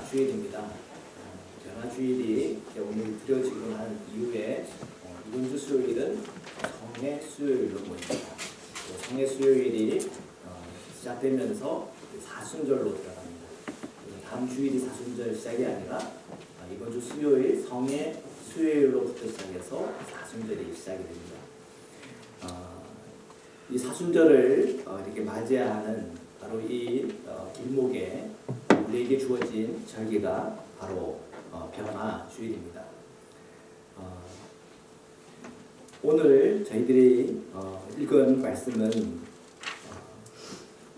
변화주일입니다. 변화주일이 오늘 드려지고 난 이후에 이번 주 수요일은 성의 수요일로 모입니다. 성의 수요일이 시작되면서 사순절로 들어갑니다. 다음 주일이 사순절 시작이 아니라 이번 주 수요일 성의 수요일로부터 시작해서 사순절이 시작이 됩니다. 이 사순절을 이렇게 맞이하는 바로 이 길목에 우리에게 주어진 절기가 바로 변화주일입니다. 오늘 저희들이 읽은 말씀은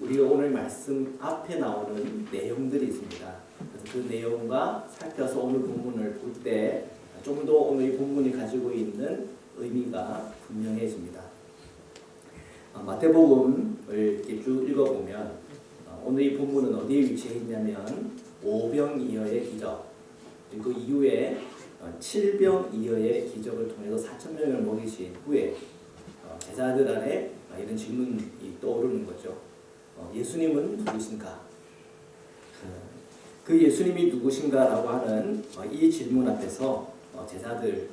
우리가 오늘 말씀 앞에 나오는 내용들이 있습니다. 그래서 그 내용과 살펴서 오늘 본문을 볼 때 좀 더 오늘 이 본문이 가지고 있는 의미가 분명해집니다. 마태복음을 이렇게 쭉 읽어보면 오늘 이 본문은 어디에 위치해 있냐면 오병이어의 기적, 그리고 이후에 칠병이어의 기적을 통해서 4,000명을 먹이신 후에 제자들 안에 이런 질문이 떠오르는 거죠. 예수님은 누구신가? 그 예수님이 누구신가라고 하는 이 질문 앞에서 제자들이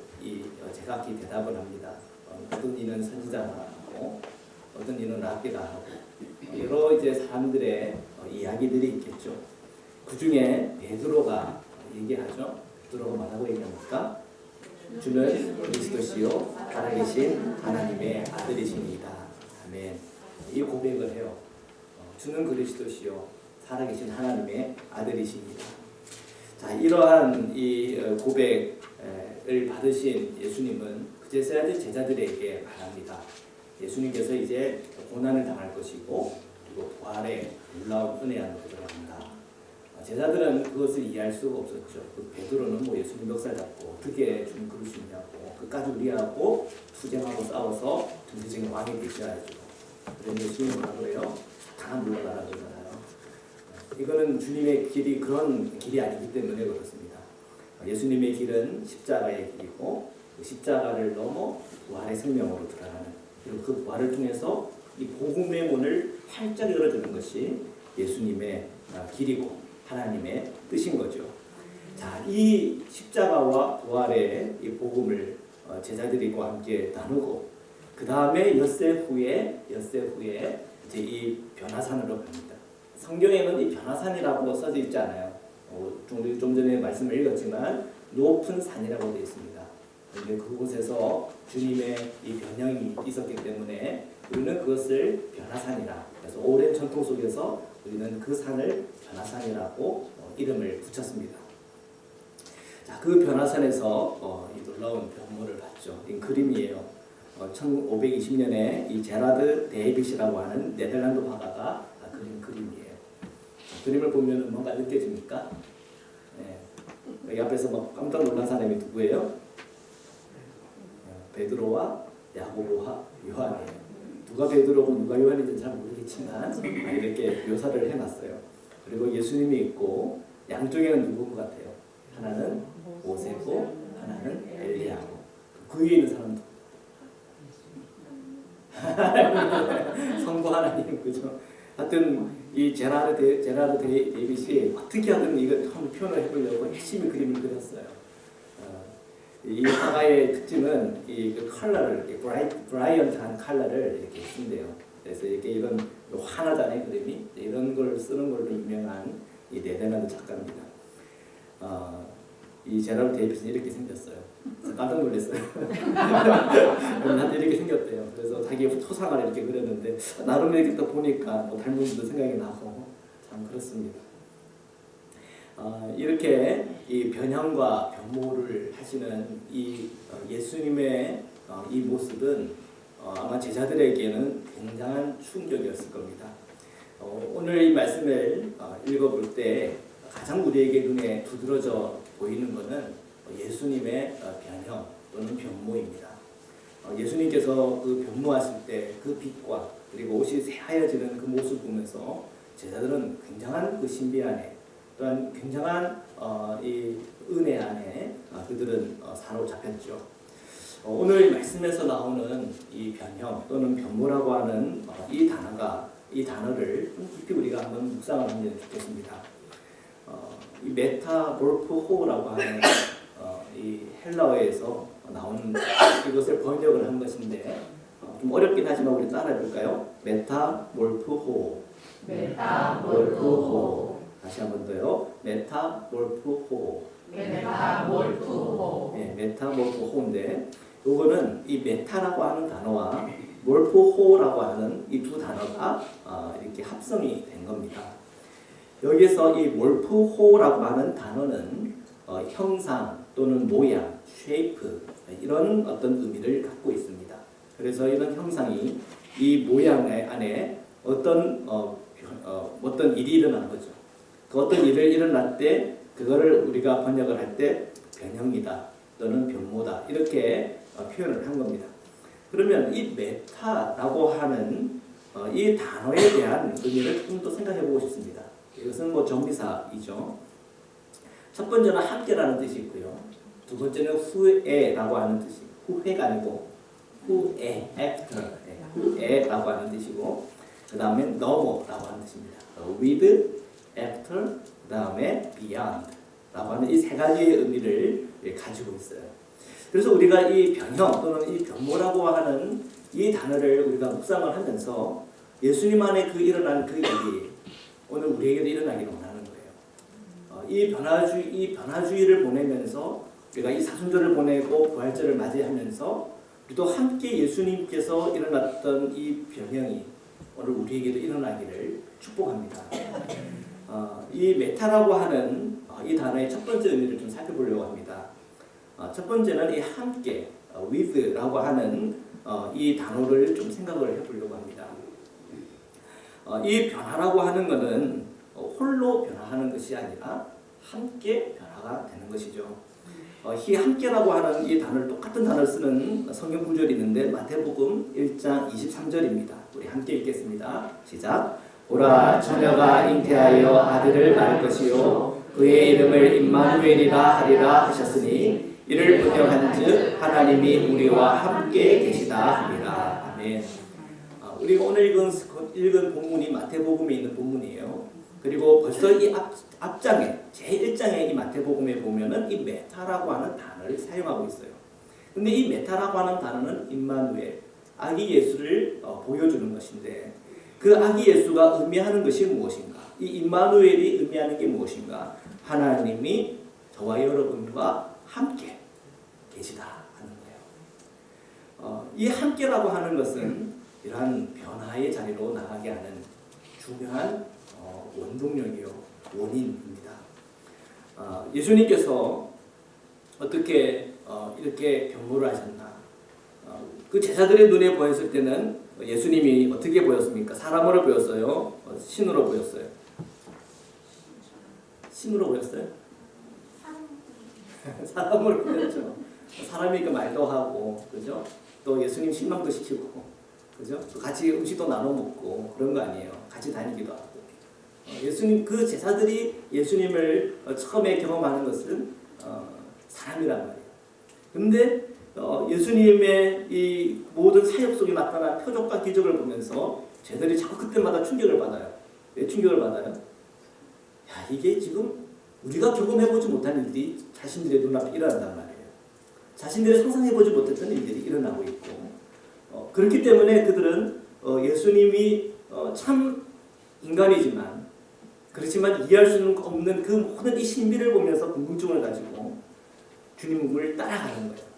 제각기 대답을 합니다. 어떤 이는 선지자가 하고 어떤 이는 랍비가 하고 여러 이제 사람들의 이야기들이 있겠죠. 그 중에 베드로가 얘기하죠. 베드로가 뭐라고 얘기합니까? 주는 그리스도시요 살아계신 하나님의 아들이시니이다. 아멘. 이 고백을 해요. 주는 그리스도시요 살아계신 하나님의 아들이시니이다. 자, 이러한 이 고백을 받으신 예수님은 그제서야 제자들에게 말합니다. 예수님께서 이제 고난을 당할 것이고 그리고 부활의 놀라운 은혜 안으로 들어간다. 제자들은 그것을 이해할 수가 없었죠. 베드로는 뭐 예수님 멱살 잡고 어떻게 주님 그럴 수 있냐고 끝까지 우리하고 투쟁하고 싸워서 전체적인 왕이 되셔야죠. 그런데 예수님은 뭐라 그래요? 사탄아 물러가라 그러잖아요. 이거는 주님의 길이 그런 길이 아니기 때문에 그렇습니다. 예수님의 길은 십자가의 길이고 그 십자가를 넘어 부활의 생명으로 들어가는, 그리고 그 부활을 통해서 이 복음의 문을 활짝 열어주는 것이 예수님의 길이고 하나님의 뜻인 거죠. 자, 이 십자가와 부활의 이 복음을 제자들과 함께 나누고 그 다음에 엿새 후에 이제 이 변화산으로 갑니다. 성경에는 이 변화산이라고 써져 있지 않아요. 좀 전에 말씀을 읽었지만 높은 산이라고 되어 있습니다. 그런데 그곳에서 주님의 이 변형이 있었기 때문에 우리는 그것을 변화산이라, 그래서 오랜 전통 속에서 우리는 그 산을 변화산이라고 이름을 붙였습니다. 자, 그 변화산에서 이 놀라운 변모를 봤죠. 이 그림이에요. 1520년에 이 제라드 데이빗이라고 하는 네덜란드 화가가 그린 그림이에요. 그림을 보면 뭔가 느껴집니까? 네. 여기 앞에서 막 깜짝 놀란 사람이 누구예요? 베드로와 야고보와 요한이에요. 누가 베드로고 누가 요한인지는 잘 모르겠지만 이렇게 묘사를 해놨어요. 그리고 예수님이 있고 양쪽에는 누군 것 같아요? 하나는 모세고 하나는 엘리야고. 그 위에 있는 사람은 성부 하나님, 그죠? 하여튼 이 제라드 데이빗이 어떻게 하든 이거 한번 표현을 해보려고 열심히 그림을 그렸어요. 이 화가의 특징은 이 컬러를 브라이언트한 컬러를 이렇게 쓴대요. 그래서 이렇게 이런 환하잖아요, 그림이. 이런 걸 쓰는 걸로 유명한 이 네덜란드 작가입니다. 이 제라드 데이빗은 이렇게 생겼어요. 깜짝 놀랐어요. 나한테 이렇게 생겼대요. 그래서 자기 초상화를 이렇게 그렸는데 나름 이렇게 또 보니까 뭐 닮은 분도 생각이 나고 참 그렇습니다. 이렇게 이 변형과 변모를 하시는 이 예수님의 이 모습은 아마 제자들에게는 굉장한 충격이었을 겁니다. 오늘 이 말씀을 읽어볼 때 가장 우리에게 눈에 두드러져 보이는 것은 예수님의 변형 또는 변모입니다. 예수님께서 그 변모하실 때 그 빛과 그리고 옷이 새하얘지는 그 모습을 보면서 제자들은 굉장한 그 신비 안에 또한 굉장한 이 은혜 안에 그들은 사로잡혔죠. 오늘 말씀에서 나오는 이 변형 또는 변모라고 하는 이 단어를 좀 깊이 우리가 한번 묵상을 하면 좋겠습니다. 이 메타몰프호라고 하는 이 헬라어에서 나온 이것을 번역을 한 것인데 좀 어렵긴 하지만 우리 따라해 볼까요? 메타몰프호. 메타몰프호. 다시 한 번 더요. 메타몰프호. 메타몰프호. 네, 메타몰프호인데 요거는 이 메타라고 하는 단어와 몰프호라고 하는 이 두 단어가 이렇게 합성이 된 겁니다. 여기서 이 몰프호라고 하는 단어는 형상 또는 모양, 쉐이프 이런 어떤 의미를 갖고 있습니다. 그래서 이런 형상이 이 모양 안에 어떤 일이 일어나는 거죠. 그 어떤 일을 일어날 때 그거를 우리가 번역을 할 때 변형이다 또는 변모다 이렇게 표현을 한 겁니다. 그러면 이 메타라고 하는 이 단어에 대한 의미를 좀 더 생각해 보고 싶습니다. 이것은 뭐 정비사이죠. 첫 번째는 함께라는 뜻이 있고요. 두 번째는 후에라고 하는 뜻이, 후회가 아니고 후에, after, 후에라고 하는 뜻이고, 그 다음에 넘어라고 하는 뜻입니다. with, after, 그 다음에 beyond라고 하는 이 세 가지의 의미를 가지고 있어요. 그래서 우리가 이 변형 또는 이 변모라고 하는 이 단어를 우리가 묵상을 하면서 예수님 안에 그 일어난 그 일이 오늘 우리에게도 일어나기를 원하는 거예요. 이 변화주의를 보내면서 우리가 이 사순절을 보내고 부활절을 맞이하면서 우리도 함께 예수님께서 일어났던 이 변형이 오늘 우리에게도 일어나기를 축복합니다. 이 메타라고 하는 이 단어의 첫 번째 의미를 좀 살펴보려고 합니다. 첫 번째는 이 함께, with라고 하는 이 단어를 좀 생각을 해보려고 합니다. 이 변화라고 하는 것은 홀로 변화하는 것이 아니라 함께 변화가 되는 것이죠. 이 함께라고 하는 이 단어를 똑같은 단어를 쓰는 성경 구절이 있는데 마태복음 1장 23절입니다. 우리 함께 읽겠습니다. 시작. 보라 처녀가 잉태하여 아들을 낳을 것이요 그의 이름을 임마누엘이라 하리라 하셨으니 이를 번역한즉 하나님이 우리와 함께 계시다 합니다. 아멘. 우리가 오늘 읽은 본문이 마태복음에 있는 본문이에요. 그리고 벌써 이 앞장에 제1장의 이 마태복음에 보면은 이 메타라고 하는 단어를 사용하고 있어요. 근데 이 메타라고 하는 단어는 임마누엘, 아기 예수를 보여주는 것인데 그 아기 예수가 의미하는 것이 무엇인가? 이 임마누엘이 의미하는 게 무엇인가? 하나님이 저와 여러분과 함께 계시다 하는 거예요. 이 함께라고 하는 것은 이러한 변화의 자리로 나가게 하는 중요한 원동력이요 원인입니다. 예수님께서 어떻게 이렇게 변모를 하셨나? 그 제자들의 눈에 보였을 때는 예수님이 어떻게 보였습니까? 사람으로 보였어요? 신으로 보였어요? 신으로 보였어요? 사람으로 보였죠. 사람이 그 말도 하고, 그죠? 또 예수님 신방도 시키고, 그죠? 또 같이 음식도 나눠 먹고 그런 거 아니에요. 같이 다니기도 하고. 예수님 그 제자들이 예수님을 처음에 경험하는 것은 사람이란 말이에요. 근데 예수님의 이 모든 사역 속에 나타난 표적과 기적을 보면서 제자들이 자꾸 그때마다 충격을 받아요. 왜 충격을 받아요? 야, 이게 지금 우리가 경험해보지 못한 일이 자신들의 눈앞에 일어난단 말이에요. 자신들이 상상해보지 못했던 일들이 일어나고 있고 그렇기 때문에 그들은 예수님이 참 인간이지만 그렇지만 이해할 수는 없는 그 모든 이 신비를 보면서 궁금증을 가지고 주님을 따라가는 거예요.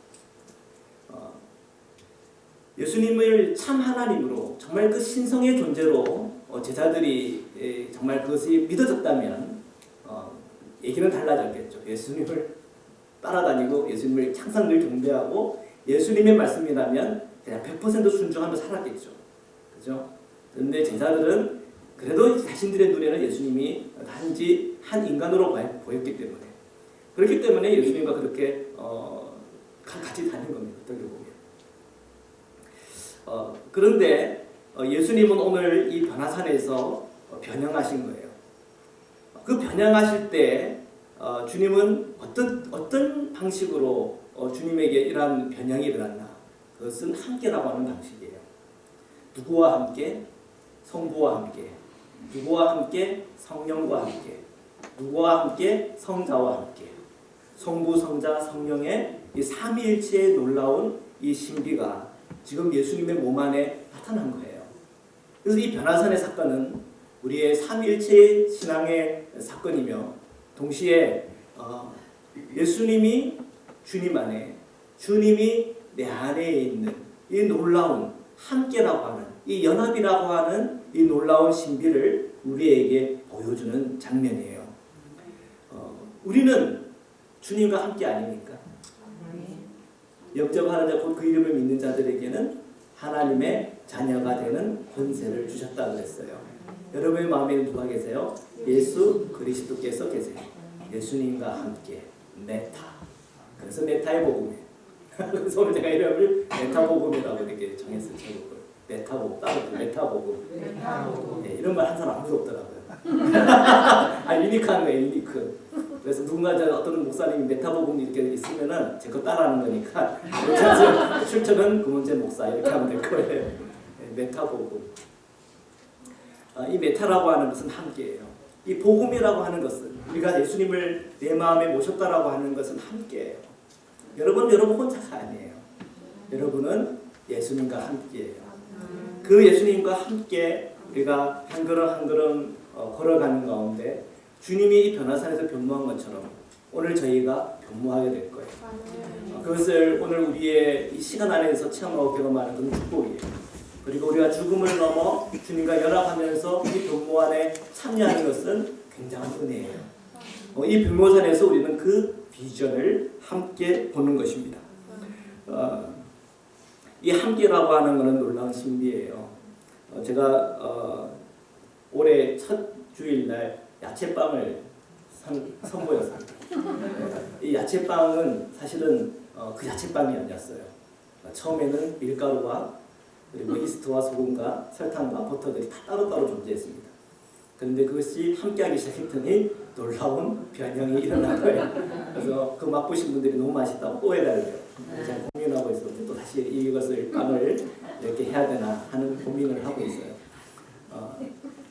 예수님을 참 하나님으로 정말 그 신성의 존재로 제자들이 정말 그것이 믿어졌다면 얘기는 달라졌겠죠. 예수님을 따라다니고 예수님을 항상 늘 경배하고 예수님의 말씀이라면 그냥 100% 순종하며 살았겠죠. 그죠? 그런데 제자들은 그래도 자신들의 눈에는 예수님이 단지 한 인간으로 보였기 때문에 그렇기 때문에 예수님과 그렇게 같이 다닌 겁니다. 어떻게 보면. 그런데 예수님은 오늘 이 변화산에서 변형하신 거예요. 그 변형하실 때 주님은 어떤 방식으로 주님에게 이러한 변형이 일어났나? 그것은 함께라고 하는 방식이에요. 누구와 함께? 성부와 함께. 누구와 함께? 성령과 함께. 누구와 함께? 성자와 함께. 성부, 성자, 성령의 이 삼위일체의 놀라운 이 신비가 지금 예수님의 몸 안에 나타난 거예요. 그래서 이 변화산의 사건은 우리의 삼위일체의 신앙의 사건이며 동시에 예수님이 주님 안에, 주님이 내 안에 있는 이 놀라운 함께라고 하는, 이 연합이라고 하는 이 놀라운 신비를 우리에게 보여주는 장면이에요. 우리는 주님과 함께 아닙니까? 영접하는 자, 곧 그 이름을 믿는 자들에게는 하나님의 자녀가 되는 권세를 주셨다고 했어요. 여러분의 마음에 누가 계세요? 예수 그리스도께서 계세요. 예수님과 함께 메타. 그래서 메타의 복음이에요. 그래서 오늘 제가 이름을 메타복음이라고 이렇게 정했어요. 제목을. 메타복음, 따로 메타복음. 네, 이런 말 한 사람 아무도 없더라고요. 유니크한 거예요, 유니크. 그래서 누군가 어떤 목사님이 메타복음 이렇게 있으면은 제 거 따라하는 거니까 출처는 금원재 목사 이렇게 하면 될 거예요. 네, 메타복음. 이 메타라고 하는 것은 함께예요. 이 복음이라고 하는 것은 우리가 예수님을 내 마음에 모셨다라고 하는 것은 함께예요. 여러분 혼자가 아니에요. 여러분은 예수님과 함께예요. 그 예수님과 함께 우리가 한 걸음 한 걸음 걸어가는 가운데 주님이 이 변화산에서 변모한 것처럼 오늘 저희가 변모하게 될 거예요. 그것을 오늘 우리의 이 시간 안에서 체험하고 경험하는 것은 축복이에요. 그리고 우리가 죽음을 넘어 주님과 연합하면서 이 변모 안에 참여하는 것은 굉장한 은혜예요. 이 변모산에서 우리는 그 비전을 함께 보는 것입니다. 이 함께라고 하는 것은 놀라운 신비예요. 제가 올해 첫 주일날 야채빵을 선보였습니다. 이 야채빵은 사실은 그 야채빵이 아니었어요. 처음에는 밀가루와 그리고 이스트와 소금과 설탕과 버터들이 다 따로따로 존재했습니다. 그런데 그것이 함께하기 시작했더니 놀라운 변형이 일어난 거예요. 그래서 그 맛보신 분들이 너무 맛있다고 또 해달래요. 제가 고민하고 있었는데 또 다시 이것을 빵을 이렇게 해야 되나 하는 고민을 하고 있어요.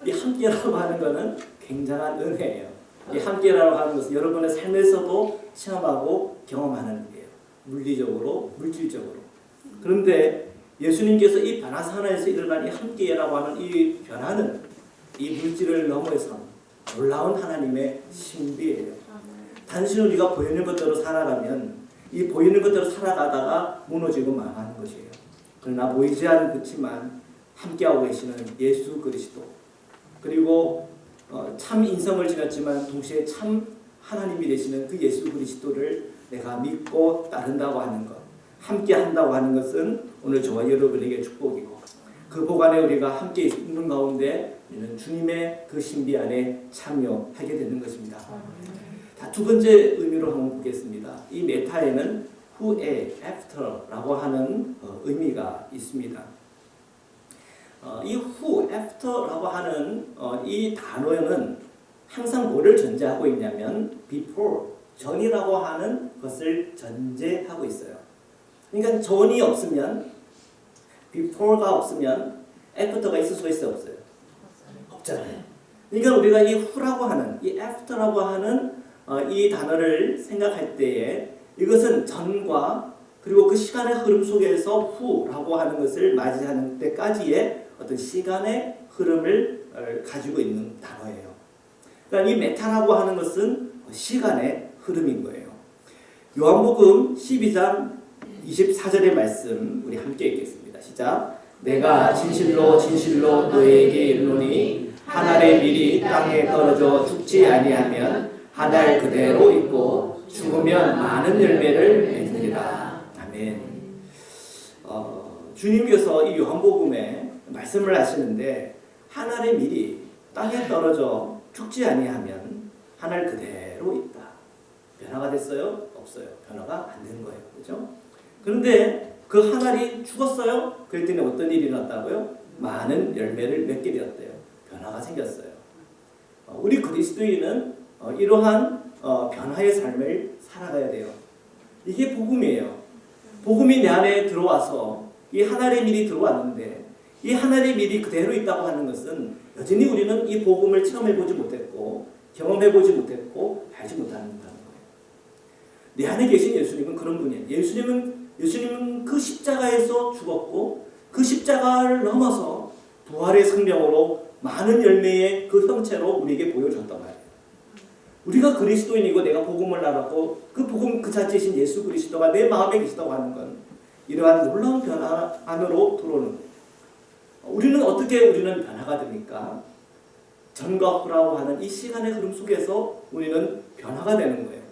이 함께라고 하는 것은 굉장한 은혜예요. 이 함께라고 하는 것은 여러분의 삶에서도 체험하고 경험하는 일이에요. 물리적으로, 물질적으로. 그런데 예수님께서 이 변화산에서 일어난 이 함께라고 하는 이 변화는 이 물질을 넘어서 놀라운 하나님의 신비예요. 단순히 우리가 보이는 것대로 살아가면 이 보이는 것대로 살아가다가 무너지고 망하는 것이에요. 그러나 보이지 않지만 함께하고 계시는 예수 그리스도, 그리고 참 인성을 지녔지만 동시에 참 하나님이 되시는 그 예수 그리스도를 내가 믿고 따른다고 하는 것, 함께 한다고 하는 것은 오늘 저와 여러분에게 축복이고, 그 복 안에 우리가 함께 있는 가운데 우리는 주님의 그 신비 안에 참여하게 되는 것입니다. 자, 두 번째 의미로 한번 보겠습니다. 이 메타에는 후에, after라고 하는 의미가 있습니다. 이 who, after라고 하는 이 단어는 항상 뭐를 전제하고 있냐면 before, 전이라고 하는 것을 전제하고 있어요. 그러니까 전이 없으면, before가 없으면 after가 있을 수 있어요, 없어요? 없잖아요. 그러니까 우리가 이 who라고 하는, 이 after라고 하는 이 단어를 생각할 때에 이것은 전과 그리고 그 시간의 흐름 속에서 who라고 하는 것을 맞이하는 때까지의 어떤 시간의 흐름을 가지고 있는 단어예요. 그러니까 이 메타라고 하는 것은 시간의 흐름인 거예요. 요한복음 12장 24절의 말씀 우리 함께 읽겠습니다. 시작. 내가 진실로 진실로 너에게 이르노니 한 알의 밀이 땅에 떨어져 죽지 아니하면 한 알 그대로 있고 죽으면 많은 열매를 맺으리라. 아멘. 주님께서 이 요한복음에 말씀을 하시는데 한 알의 밀이 땅에 떨어져 죽지 아니하면 한 알 그대로 있다. 변화가 됐어요? 없어요. 변화가 안 된 거예요. 그렇죠? 그런데 그 한 알이 죽었어요? 그랬더니 어떤 일이 일어났다고요? 많은 열매를 맺게 되었대요. 변화가 생겼어요. 우리 그리스도인은 이러한 변화의 삶을 살아가야 돼요. 이게 복음이에요. 복음이 내 안에 들어와서 이 한 알의 밀이 들어왔는데 이 한 알의 밀이 그대로 있다고 하는 것은 여전히 우리는 이 복음을 체험해보지 못했고 경험해보지 못했고 알지 못한다는 거예요. 내 안에 계신 예수님은 그런 분이에요. 예수님은 그 십자가에서 죽었고 그 십자가를 넘어서 부활의 생명으로 많은 열매의 그 형체로 우리에게 보여줬단 말이에요. 우리가 그리스도인이고 내가 복음을 알았고 그 복음 그 자체이신 예수 그리스도가 내 마음에 계시다고 하는 건 이러한 놀라운 변화 안으로 들어오는 거예요. 우리는 변화가 됩니까? 전과 후라고 하는 이 시간의 흐름 속에서 우리는 변화가 되는 거예요.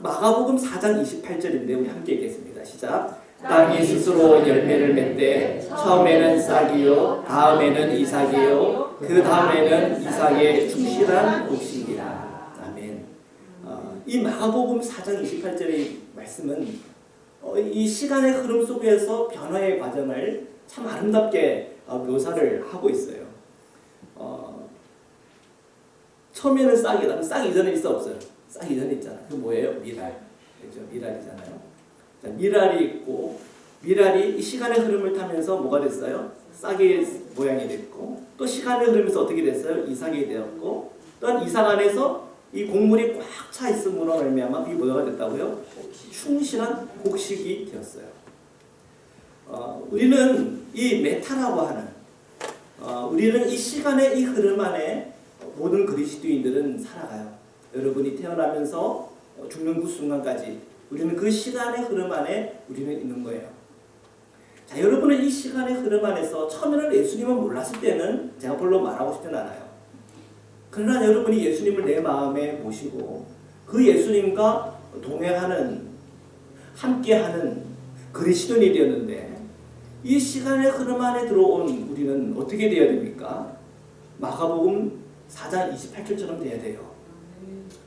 마가복음 4장 28절인데 우리 함께 읽겠습니다. 시작. 땅이 스스로 열매를 맺되 처음에는 싹이요 다음에는 이삭이요 그 다음에는 이삭의 충실한 곡식이라. 아멘. 이 마가복음 4장 28절의 말씀은 이 시간의 흐름 속에서 변화의 과정을 참 아름답게 묘사를 하고 있어요. 처음에는 싹이다. 싹 이전에 있어 없어요? 싹 이전에 있잖아요. 그 뭐예요? 미랄. 그렇죠? 미랄이잖아요. 자, 미랄이 있고 미랄이 이 시간의 흐름을 타면서 뭐가 됐어요? 싹의 모양이 됐고 또 시간의 흐르면서 어떻게 됐어요? 이삭이 되었고 또한 이삭 안에서 이 곡물이 꽉 차 있음으로 말미암아 그게 뭐가 됐다고요? 충실한 곡식이 되었어요. 우리는 이 메타라고 하는 우리는 이 시간의 이 흐름 안에 모든 그리스도인들은 살아가요. 여러분이 태어나면서 죽는 그 순간까지 우리는 그 시간의 흐름 안에 우리는 있는 거예요. 자, 여러분은 이 시간의 흐름 안에서 처음에는 예수님을 몰랐을 때는 제가 별로 말하고 싶진 않아요. 그러나 여러분이 예수님을 내 마음에 모시고 그 예수님과 동행하는 함께하는 그리스도인이 되었는데 이 시간의 흐름 안에 들어온 우리는 어떻게 되어야 됩니까? 마가복음 4장 28절처럼 돼야 돼요.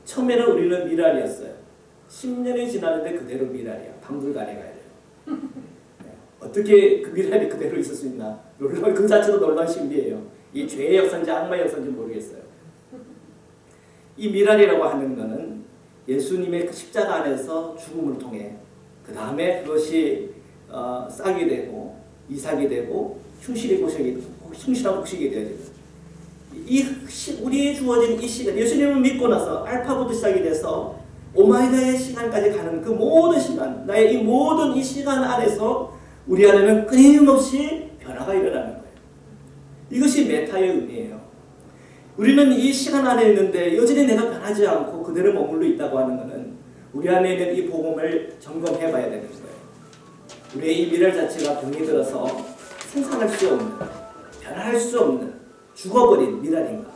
처음에는 우리는 미랄이었어요. 10년이 지났는데 그대로 미랄이야. 박물관에 가야 돼요. 어떻게 그 미랄이 그대로 있을 수 있나? 그 자체도 놀라운 신비예요. 이 죄의 역사인지 악마의 역사인지 모르겠어요. 이 미랄이라고 하는 것은 예수님의 그 십자가 안에서 죽음을 통해 그 다음에 그것이 싹이 되고 이삭이 되고 충실한 곡식이 되어지고 우리의 주어진 이 시간 예수님을 믿고 나서 알파부터 시작이 돼서 오마이다의 시간까지 가는 그 모든 시간 나의 이 모든 이 시간 안에서 우리 안에는 끊임없이 변화가 일어나는 거예요. 이것이 메타의 의미예요. 우리는 이 시간 안에 있는데 여전히 내가 변하지 않고 그대로 머물러 있다고 하는 것은 우리 안에 있는 이 복음을 점검해 봐야 되는 거예요. 우리의 이 미랄 자체가 병이 들어서 생산할 수 없는 변화할 수 없는 죽어버린 미랄인가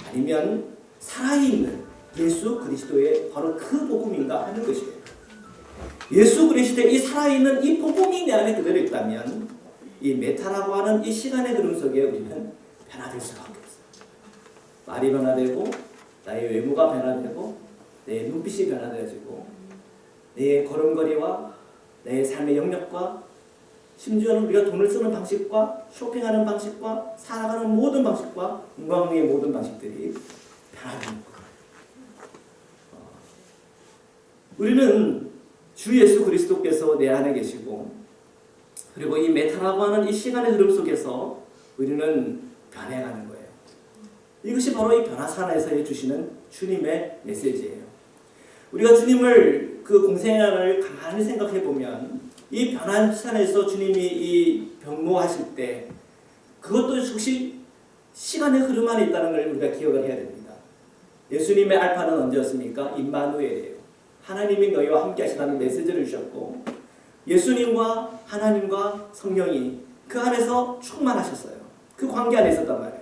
아니면 살아있는 예수 그리스도의 바로 그 복음인가 하는 것이에요. 예수 그리스도의 이 살아있는 이 복음이 내 안에 그대로 있다면 이 메타라고 하는 이 시간의 흐름 속에 우리는 변화될 수밖에 없어요. 말이 변화되고 나의 외모가 변화되고 내 눈빛이 변화되어지고 내 걸음걸이와 내 삶의 영역과 심지어는 우리가 돈을 쓰는 방식과 쇼핑하는 방식과 살아가는 모든 방식과 인간관계의 모든 방식들이 변화되는 거예요. 우리는 주 예수 그리스도께서 내 안에 계시고 그리고 이 메타라고 하는 이 시간의 흐름 속에서 우리는 변해가는 거예요. 이것이 바로 이 변화산에서 주시는 주님의 메시지예요. 우리가 주님을 그 공생애를 가만히 생각해 보면 이 변화산에서 주님이 이 병모하실 때 그것도 역시 시간의 흐름 안에 있다는 걸 우리가 기억을 해야 됩니다. 예수님의 알파는 언제였습니까? 임마누엘이에요. 하나님이 너희와 함께 하시다는 메시지를 주셨고 예수님과 하나님과 성령이 그 안에서 충만하셨어요. 그 관계 안에 있었단 말이에요.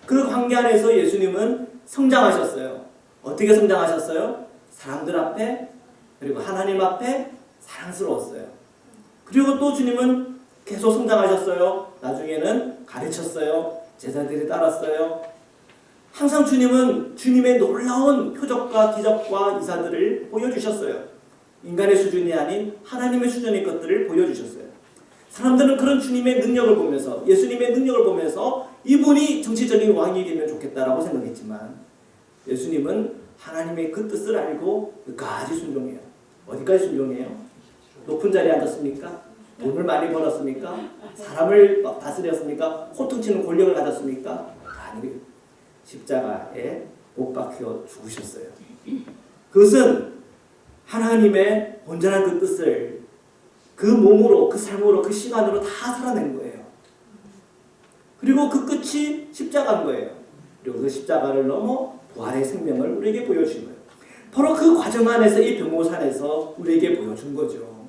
그 관계 안에서 예수님은 성장하셨어요. 어떻게 성장하셨어요? 사람들 앞에 그리고 하나님 앞에 사랑스러웠어요. 그리고 또 주님은 계속 성장하셨어요. 나중에는 가르쳤어요. 제자들이 따랐어요. 항상 주님은 주님의 놀라운 표적과 기적과 이사들을 보여주셨어요. 인간의 수준이 아닌 하나님의 수준의 것들을 보여주셨어요. 사람들은 그런 주님의 능력을 보면서 예수님의 능력을 보면서 이분이 정치적인 왕이 되면 좋겠다라고 생각했지만 예수님은 하나님의 그 뜻을 알고 끝까지 순종해요. 어디까지 순종해요? 높은 자리에 앉았습니까? 돈을 많이 벌었습니까? 사람을 막 다스렸습니까? 호통치는 권력을 가졌습니까? 아니, 십자가에 못 박혀 죽으셨어요. 그것은 하나님의 온전한 그 뜻을 그 몸으로, 그 삶으로, 그 시간으로 다 살아낸 거예요. 그리고 그 끝이 십자가인 거예요. 그리고 그 십자가를 넘어 부활의 생명을 우리에게 보여준 거예요. 바로 그 과정 안에서 이 변모산에서 우리에게 보여준 거죠.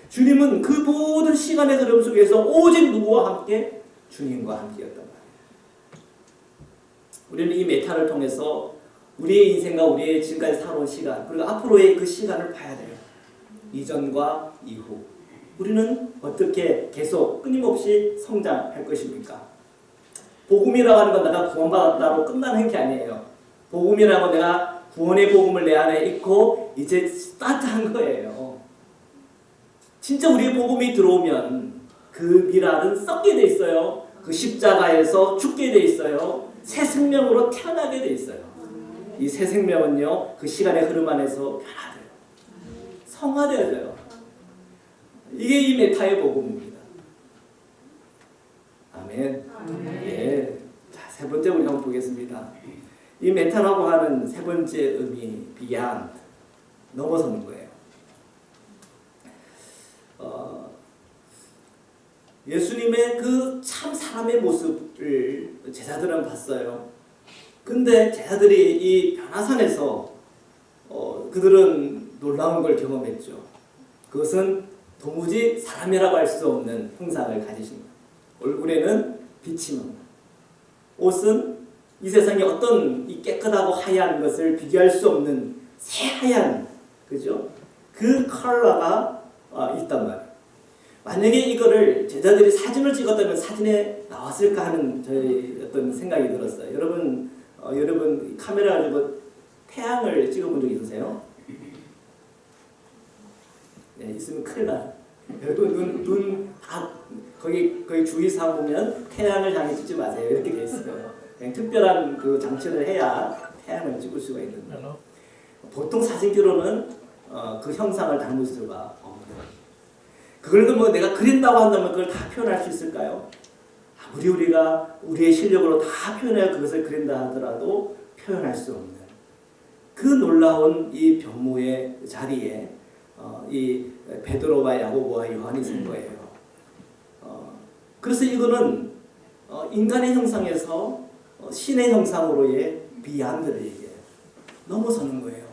주님은 그 모든 시간의 흐름 속에서 오직 누구와 함께? 주님과 함께였단 말이에요. 우리는 이 메타를 통해서 우리의 인생과 우리의 지금까지 살아온 시간, 그리고 앞으로의 그 시간을 봐야 돼요. 이전과 이후. 우리는 어떻게 계속 끊임없이 성장할 것입니까? 복음이라고 하는 건 내가 구원받았다로 끝나는 게 아니에요. 복음이라고 내가 구원의 복음을 내 안에 잊고 이제 스타트한 거예요. 진짜 우리의 복음이 들어오면 그 미랄은 썩게 돼 있어요. 그 십자가에서 죽게 돼 있어요. 새 생명으로 태어나게 돼 있어요. 이 새 생명은요, 그 시간의 흐름 안에서 변화돼요. 성화되어져요. 이게 이 메타의 복음입니다. 아멘. 예. 자, 세 번째 우리 한번 보겠습니다. 이 메타라고 하는 세 번째 의미, beyond, 넘어서는 거예요. 예수님의 그 참 사람의 모습을 제자들은 봤어요. 근데 제자들이 이 변화산에서 그들은 놀라운 걸 경험했죠. 그것은 도무지 사람이라고 할 수 없는 형상을 가지신 거예요. 얼굴에는 빛이 납니다. 옷은 이 세상에 어떤 이 깨끗하고 하얀 것을 비교할 수 없는 새하얀, 그죠? 그 컬러가 있단 말이에요. 만약에 이거를 제자들이 사진을 찍었다면 사진에 나왔을까 하는 저희 어떤 생각이 들었어요. 여러분 카메라 가지고 태양을 찍어본 적 있으세요? 네, 있으면 큰일 나. 여러분 눈 다 거기 주의사항 보면 태양을 향해 찍지 마세요. 이렇게 돼 있어요. 그냥 특별한 그 장치를 해야 태양을 찍을 수가 있는데 보통 사진기로는 그 형상을 담을 수가 없는. 그걸 뭐 내가 그린다고 한다면 그걸 다 표현할 수 있을까요? 아무리 우리가 우리의 실력으로 다 표현해야 그것을 그린다 하더라도 표현할 수 없는 그 놀라운 이 변모의 자리에 이 베드로와 야고보와 요한이 선 거예요. 그래서 이거는 인간의 형상에서 신의 형상으로의 비안드를 얘기해요. 넘어서는 거예요.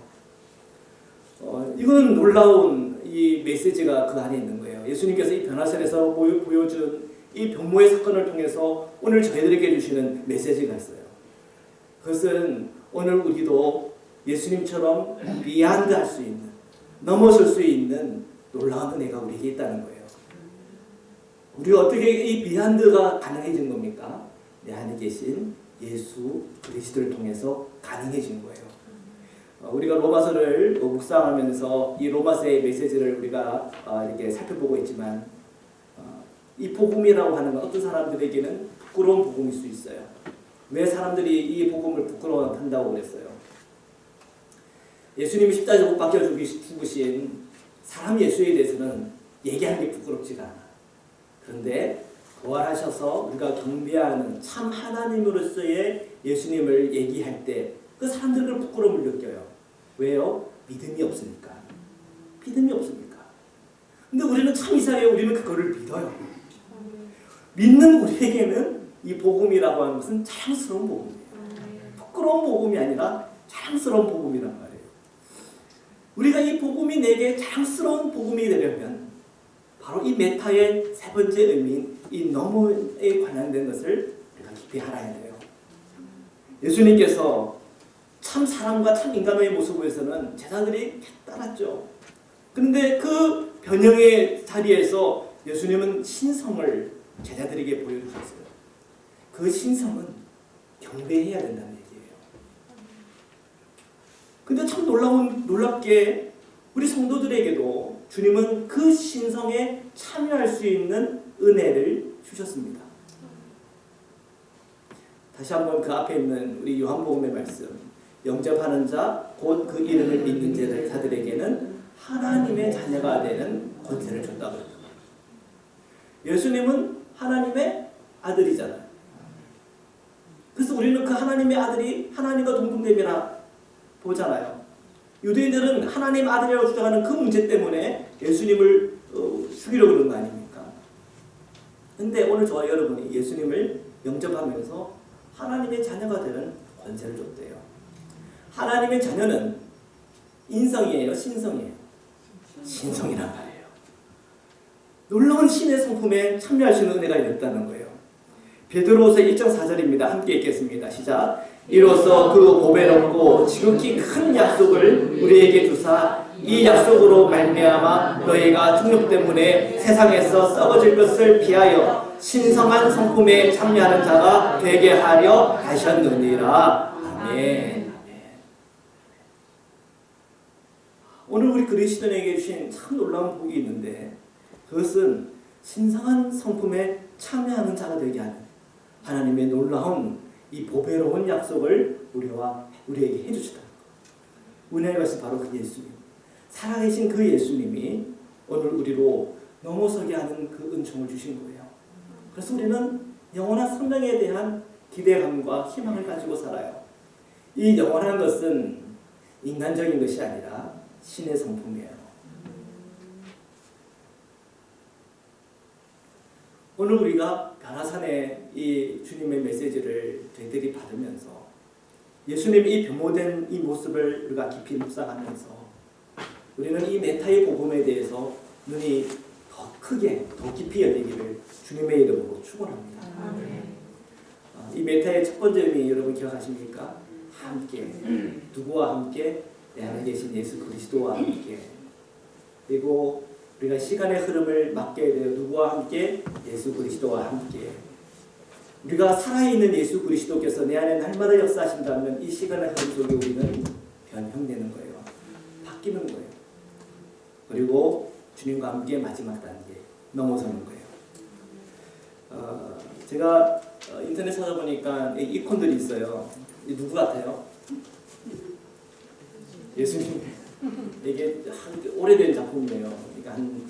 이거는 놀라운 이 메시지가 그 안에 있는 거예요. 예수님께서 이 변화산에서 보여준 이 변모의 사건을 통해서 오늘 저희들에게 주시는 메시지가 있어요. 그것은 오늘 우리도 예수님처럼 비안드 할 수 있는, 넘어설 수 있는 놀라운 은혜가 우리에게 있다는 거예요. 우리가 어떻게 이 비안드가 가능해진 겁니까? 내 안에 계신 예수 그리스도를 통해서 가능해진 거예요. 우리가 로마서를 묵상하면서 이 로마서의 메시지를 우리가 이렇게 살펴보고 있지만 이 복음이라고 하는 건 어떤 사람들에게는 부끄러운 복음일 수 있어요. 왜 사람들이 이 복음을 부끄러워한다고 그랬어요? 예수님이 십자가에 못 박혀 죽으신 사람 예수에 대해서는 얘기하는 게 부끄럽지가 않아. 그런데 부활하셔서 우리가 경배하는 참 하나님으로서의 예수님을 얘기할 때 그 사람들은 부끄러움을 느껴요. 왜요? 믿음이 없으니까. 믿음이 없으니까. 근데 우리는 참 이상해요. 우리는 그거를 믿어요. 믿는 우리에게는 이 복음이라고 하는 것은 자랑스러운 복음이에요. 부끄러운 복음이 아니라 자랑스러운 복음이란 말이에요. 우리가 이 복음이 내게 자랑스러운 복음이 되려면 바로 이 메타의 세 번째 의미인 이 너무에 관련된 것을 우리가 깊이 알아야 돼요. 예수님께서 참 사람과 참 인간의 모습에서는 제자들이 따랐죠. 그런데 그 변형의 자리에서 예수님은 신성을 제자들에게 보여주셨어요. 그 신성은 경배해야 된다는 얘기예요. 근데 참 놀랍게 우리 성도들에게도 주님은 그 신성에 참여할 수 있는 은혜를 주셨습니다. 다시 한번 그 앞에 있는 우리 요한복음의 말씀, 영접하는 자 곧 그 이름을 믿는 자들에게는 하나님의 자녀가 되는 권세를 줬다고 했다. 예수님은 하나님의 아들이잖아요. 그래서 그래서 우리는 그 하나님의 아들이 하나님과 동등됨이라 보잖아요. 유대인들은 하나님 아들이라고 주장하는 그 문제 때문에 예수님을 죽이려고 그러는 거 아닙니까? 근데 오늘 저와 여러분이 예수님을 영접하면서 하나님의 자녀가 되는 권세를 줬대요. 하나님의 자녀는 인성이에요, 신성이에요? 신성이란 말이에요. 놀라운 신의 성품에 참여할 수 있는 은혜가 있다는 거예요. 베드로후서 1장 4절입니다. 함께 읽겠습니다. 시작. 이로써 그 보배롭고 지극히 큰 약속을 우리에게 주사 이 약속으로 말미암아 너희가 중력 때문에 세상에서 썩어질 것을 피하여 신성한 성품에 참여하는 자가 되게 하려 하셨느니라. 아멘. 오늘 우리 그리스도인에게 주신 참 놀라운 복이 있는데 그것은 신성한 성품에 참여하는 자가 되게 하는 하나님의 놀라운 이 보배로운 약속을 우리에게 해주시다. 은혜의 말씀 바로 그 예수님. 살아계신 그 예수님이 오늘 우리로 넘어서게 하는 그 은총을 주신 거예요. 그래서 우리는 영원한 생명에 대한 기대감과 희망을 가지고 살아요. 이 영원한 것은 인간적인 것이 아니라 신의 성품이에요. 오늘 우리가 변화산의 이 주님의 메시지를 저희들이 받으면서 예수님의 이 변모된 이 모습을 우리가 깊이 묵상하면서 우리는 이 메타의 복음에 대해서 눈이 더 크게 더 깊이 열리기를 주님의 이름으로 축원합니다. 이 메타의 첫 번째 의미 여러분 기억하십니까? 함께. 누구와 함께? 내 안에 계신 예수 그리스도와 함께. 그리고 우리가 시간의 흐름을 맡게 돼요. 누구와 함께? 예수 그리스도와 함께. 우리가 살아있는 예수 그리스도께서 내 안에 날마다 역사하신다면 이 시간의 흐름 속에 우리는 변형되는 거예요. 바뀌는 거예요. 그리고 주님과 함께 마지막 단계 넘어서는 거예요. 제가 인터넷 찾아보니까 이콘들이 있어요. 누구 같아요? 예수님. 이게 오래된 작품이에요. 그러니까 한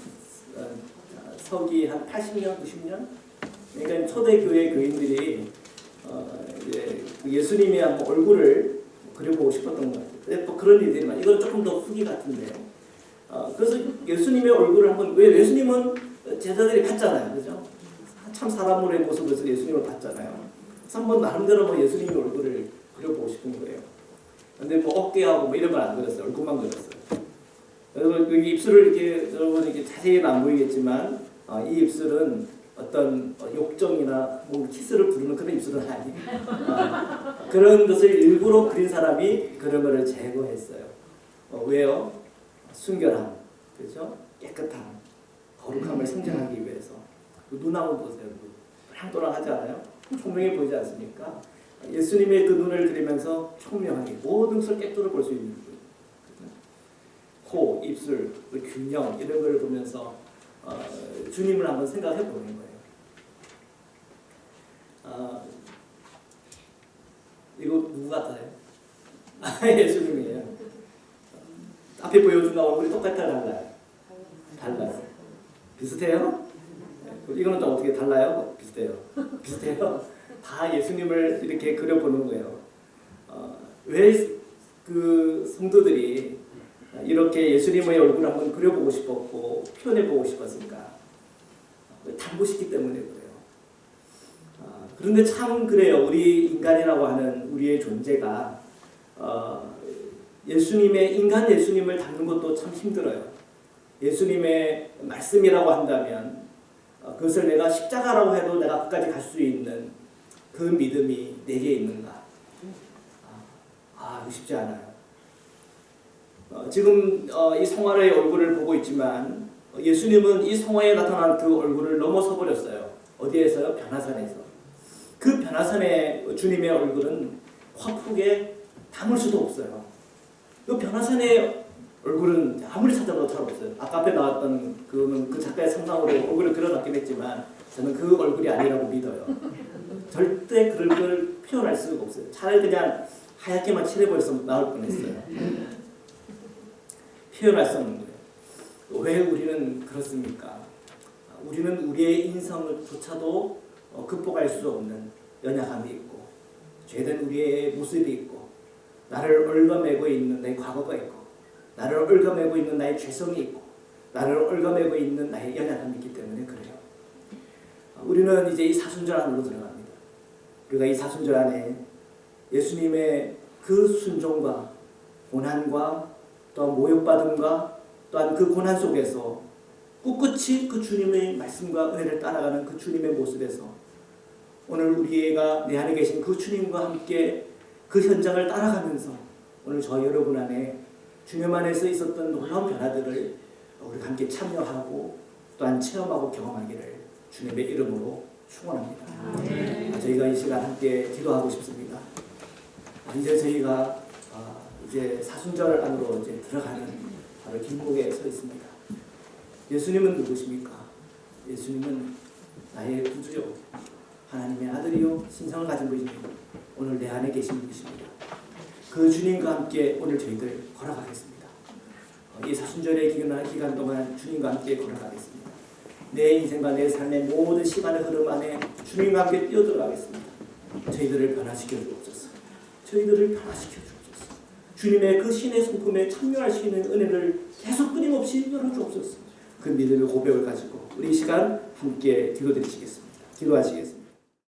서기 한 80년, 90년? 그러니까 초대교회 교인들이 이제 예수님의 한번 얼굴을 그려보고 싶었던 것 같아요. 또 그런 일들이 많아요. 이건 조금 더 후기 같은데요. 그래서 예수님의 얼굴을 한번, 왜 예수님은 제자들이 봤잖아요. 그죠? 참 사람으로의 모습에서 예수님을 봤잖아요. 그래서 한번 나름대로 뭐 예수님의 얼굴을 그려보고 싶은 거예요. 근데 뭐 어깨하고 뭐 이런 걸 안 그렸어요. 얼굴만 그렸어요. 여러분 여기 입술을 이렇게 여러분 이렇게 자세히는 안 보이겠지만 이 입술은 어떤 욕정이나 뭐 키스를 부르는 그런 입술은 아니에요. 그런 것을 일부러 그린 사람이 그런 것을 제거했어요. 왜요? 순결함, 그렇죠? 깨끗함, 거룩함을 상징하기 위해서. 눈 한번 보세요. 랑도랑하지 않아요? 총명해 보이지 않습니까? 예수님의 그 눈을 그리면서 총명하게 모든 것을 깨뜨려 볼 수 있는 분. 코, 입술, 균형 이런 걸 보면서 주님을 한번 생각해 보는 거예요. 이거 누구 같아요? 예수님이에요. 앞에 보여준 얼굴이 똑같아요, 달라요? 달라요. 비슷해요? 이거는 또 어떻게 달라요? 비슷해요. 비슷해요. 다 예수님을 이렇게 그려보는 거예요. 왜 그 성도들이 이렇게 예수님의 얼굴을 한번 그려보고 싶었고 표현해보고 싶었을까? 탐구시기 때문에 그래요. 그런데 참 그래요. 우리 인간이라고 하는 우리의 존재가 예수님의 인간 예수님을 닮는 것도 참 힘들어요. 예수님의 말씀이라고 한다면 그것을 내가 십자가라고 해도 내가 끝까지 갈 수 있는 그 믿음이 내게 있는가? 쉽지 않아요. 지금 이 성화의 얼굴을 보고 있지만 예수님은 이 성화에 나타난 그 얼굴을 넘어서 버렸어요. 어디에서요? 변화산에서. 그 변화산의 주님의 얼굴은 화폭에 담을 수도 없어요. 그 변화산의 얼굴은 아무리 찾아도 잘 없어요. 아까 앞에 나왔던 그 작가의 상상으로 얼굴을 그려놨긴 했지만 저는 그 얼굴이 아니라고 믿어요. 절대 그런 걸 표현할 수가 없어요. 차라리 그냥 하얗게만 칠해버려서 나올 뻔했어요. 표현할 수 없는 거예요. 왜 우리는 그렇습니까? 우리는 우리의 인성조차도 극복할 수 없는 연약함이 있고 죄된 우리의 모습이 있고 나를 얽어매고 있는 내 과거가 있고 나를 얽어매고 있는 나의 죄성이 있고 나를 얽어매고 있는 나의 연약함이 있기 때문에 그래요. 우리는 이제 이 사순절 안으로 들어갑니다. 우리가 이 사순절 안에 예수님의 그 순종과 고난과 또 모욕받음과 또한 그 고난 속에서 꿋꿋이 그 주님의 말씀과 은혜를 따라가는 그 주님의 모습에서 오늘 우리가 내 안에 계신 그 주님과 함께 그 현장을 따라가면서 오늘 저 여러분 안에 주님 안에서 있었던 놀라운 변화들을 우리가 함께 참여하고 또한 체험하고 경험하기를 주님의 이름으로 축원합니다. 저희가 이 시간 함께 기도하고 싶습니다. 이제 저희가 이제 사순절 안으로 이제 들어가는 바로 길목에 서 있습니다. 예수님은 누구십니까? 예수님은 나의 구주요, 하나님의 아들이요, 신성을 가진 분이시고 오늘 내 안에 계신 분이십니다. 그 주님과 함께 오늘 저희들 걸어가겠습니다. 이 사순절의 기간 동안 주님과 함께 걸어가겠습니다. 내 인생과 내 삶의 모든 시간의 흐름 안에 주님과 함께 뛰어들어가겠습니다. 저희들을 변화시켜 주옵소서. 저희들을 변화시켜 주옵소서. 주님의 그 신의 성품에 참여할 수 있는 은혜를 계속 끊임없이 열어주옵소서. 그 믿음의 고백을 가지고 우리 이 시간 함께 기도드리시겠습니다. 기도하시겠습니다.